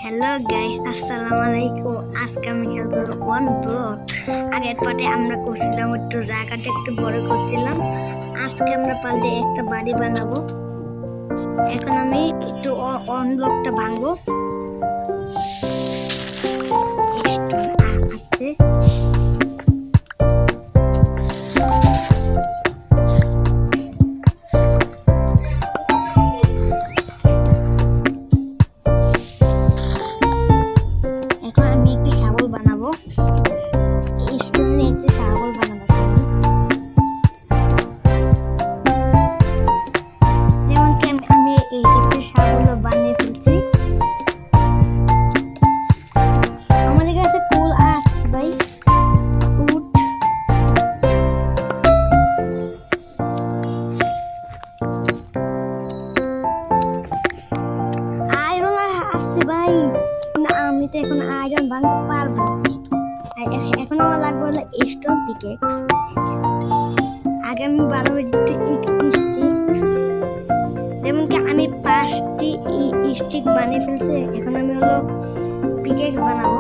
Hello guys, আসসালামু আলাইকুম। আজকে আমি খেলবো ওয়ান ব্লক। আগের পার্টে আমরা করছিলাম একটু জায়গাটা একটু বড় করছিলাম। আজকে আমরা পারলে একটা বাড়ি বানাবো। এখন আমি একটু ওয়ান ব্লকটা ভাঙবো। আসছে এখন আমি একটি শাবল বানাবো। স্টোনে একটি শাবল বানাবো। যেমন কি আমি এই একটি শাবল বানিয়ে ফেলছি। আমাদের কাছে টুল আছে ভাই, উড আয়রন আসছে ভাই। না, আমি তো এখন আয়রন ভাঙতে পারবো। এখন আমার লাগবে হলো স্টোন পিকেক্স। আগে আমি বানাবো স্টিক। যেমন কি আমি 5টি স্টিক বানিয়ে ফেলছি। এখন আমি হলো পিকেক্স বানাবো।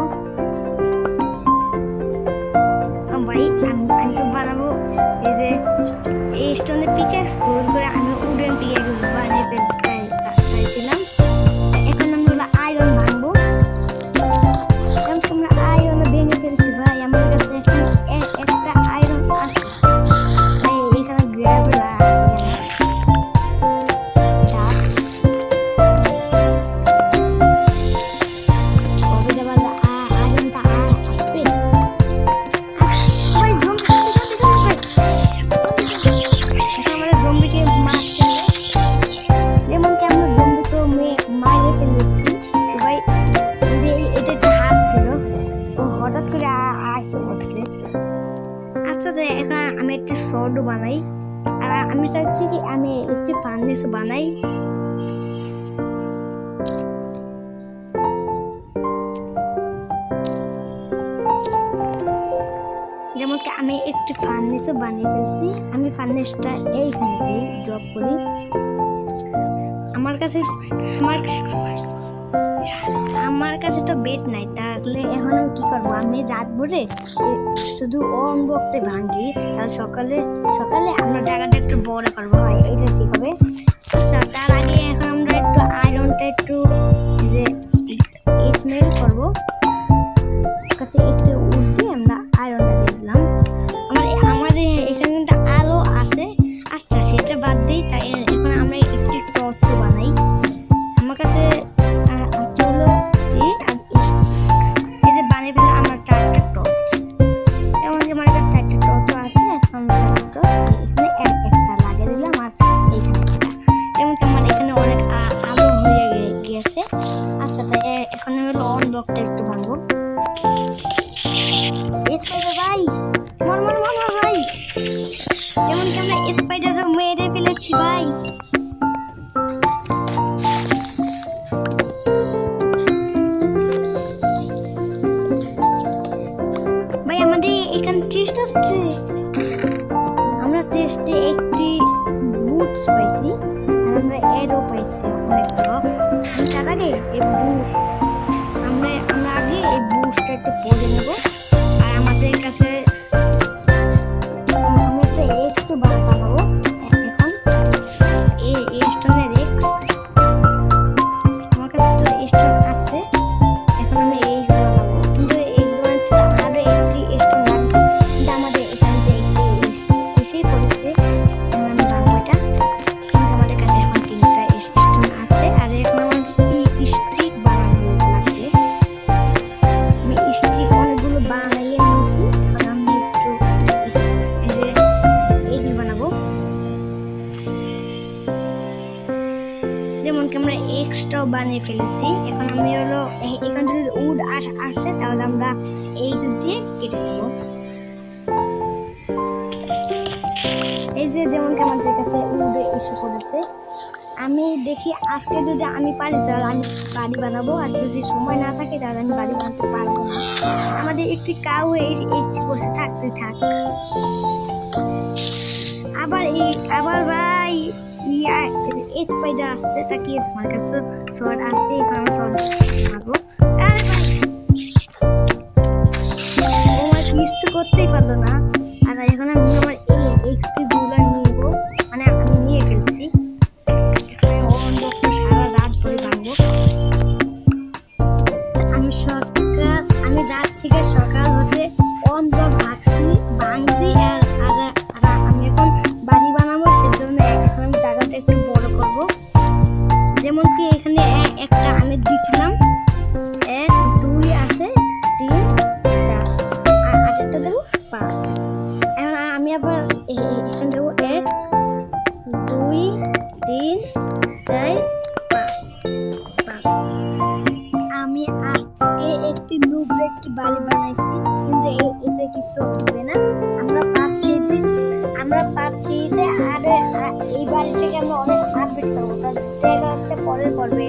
ভাই আমি তো বানাবো এই যে এই স্টোনের পিকেক্স ভুল করে আমি উডেন পিকেক্স বানিয়ে ফেলতে চাইছিলাম। এখন আমি হলো আয়রন ভাঙবো। তোমরা আয়রন ভেঙে ফেলছি ভাই। আমার কাছে এখন একটা আয়রন আছে ভাই। এখানে গ্র্যাবেল এখন আমি একটি শর্ট বানাই। আর আমি চাচ্ছি কি আমি একটি ফার্নেস বানাই। যেমন কি আমি একটি ফার্নেসও বানিয়ে ফেলছি। আমি ফার্নেসটা এইখানে ড্রপ করি। আমার কাছে তো বেড নাই, তাহলে এখন আমি কি করবো? আমি রাত ভরে শুধু ওম বকতে ভাঙি, তাহলে সকালে আমরা জায়গাটা একটু বড় করবো। হয় এটা ঠিক হবে। আচ্ছা, তার আগে এখন আমরা একটু আয়রনটা একটু স্মেল করবো। কাছে একটু উড দিয়ে আমরা আয়রনটা দিয়ে দিলাম। আমাদের এখানে কিন্তু আলো আছে। আচ্ছা, সেটা বাদ দিই। তাই এখন আমরা একটি টর্চ বানাই। আমার কাছে বানিয়ে ফেলে আমার 4টা টর্চ। যেমন কি আমার কাছে 4টা টর্চ আছে। এখন 4টা টর্চ এখানে একটা লাগিয়ে দিলাম। আর এইখানে একটা। যেমন কি আমার এখানে অনেক আলো হয়ে গিয়েছে। আচ্ছা, তাই এখন আমি হলো অন ব্লকটা একটু ভাঙবো। ভাই মর ভাই। যেমন কি আমরা স্পাইডার মেরে ফেলেছি ভাই। আমাদের এখানে চেস্ট আসছে। আমরা চেস্টে একটি বুটস পাইছি। আর আমরা এরও পাইছি অনেকগুলো। তার আগে আমরা আগে এই বুটসটা একটু পরে নেব। আর আমাদের কাছে আমরা একটা এক্স বানাবো। এখন এই স্টোনের এক্স আমার কাছে তো স্টোন আছে। এখন আমি এই বানাবো, কিন্তু এইগুলো আরো একটি স্টোন লাগবে। কিন্তু আমাদের এখানে যে একটি এসেই পড়েছে। আমি বানাবো এটা। কিন্তু আমাদের কাছে এখন 3টা স্টোন আছে। আর এখন আমার স্টিক বানানো লাগবে। আমি স্টিক অনেকগুলো বানাইয়ে নিয়েছি। এখন আমি একটু এইগুলো বানাবো। যেমন কি আমরা এক্সট্রাও বানিয়ে ফেলেছি। এখন আমি হলো এখান থেকে উড আসছে, তাহলে আমরা এই দিয়ে কেটে দেবো। এই যে যেমন কি আমাদের কাছে উড এসে পড়েছে। আমি দেখি আজকে যদি আমি পারি তাহলে আমি বাড়ি বানাবো। আর যদি সময় না থাকে তাহলে আমি বাড়ি বানাতে পারবো না। আমাদের একটি কাউ এসে বসে থাকতে থাক। আবার ভাই স্পাইডার আসছে। তাকিয়ে আমার কাছে শর্ট আসছে। এখন আমি শর্ট মারবো। করতেই পারলো না। আর এখন আমি আমার এই এক্সপি গুলো নিব, মানে আমি নিয়ে ফেলছি। এখানে অন্ধকে সারা রাত ধরে ভাঙবো। আমি রাত থেকে সকাল হতে অন্ধ ভাঙছি আর আমি এখন বাড়ি বানাবো, সেজন্য এখন আমি জায়গাটা একটু বড় করব। যেমন কি এখানে একটা আমি দিয়েছিলাম 1 2 আছে 3 4 আর আরেকটা দেবো 5। এখন আমি আবার এখানে দেবো 1 2 3 4 5। আমি আজকে একটি নুবরে একটি বাড়ি বানাইছি, কিন্তু এতে কিছু হবে না। আমরা পাচ্ছি যে আর এই বাড়ি থেকে আমরা অনেক আপডেট পাবো, যেটা হচ্ছে পরের পর্বে।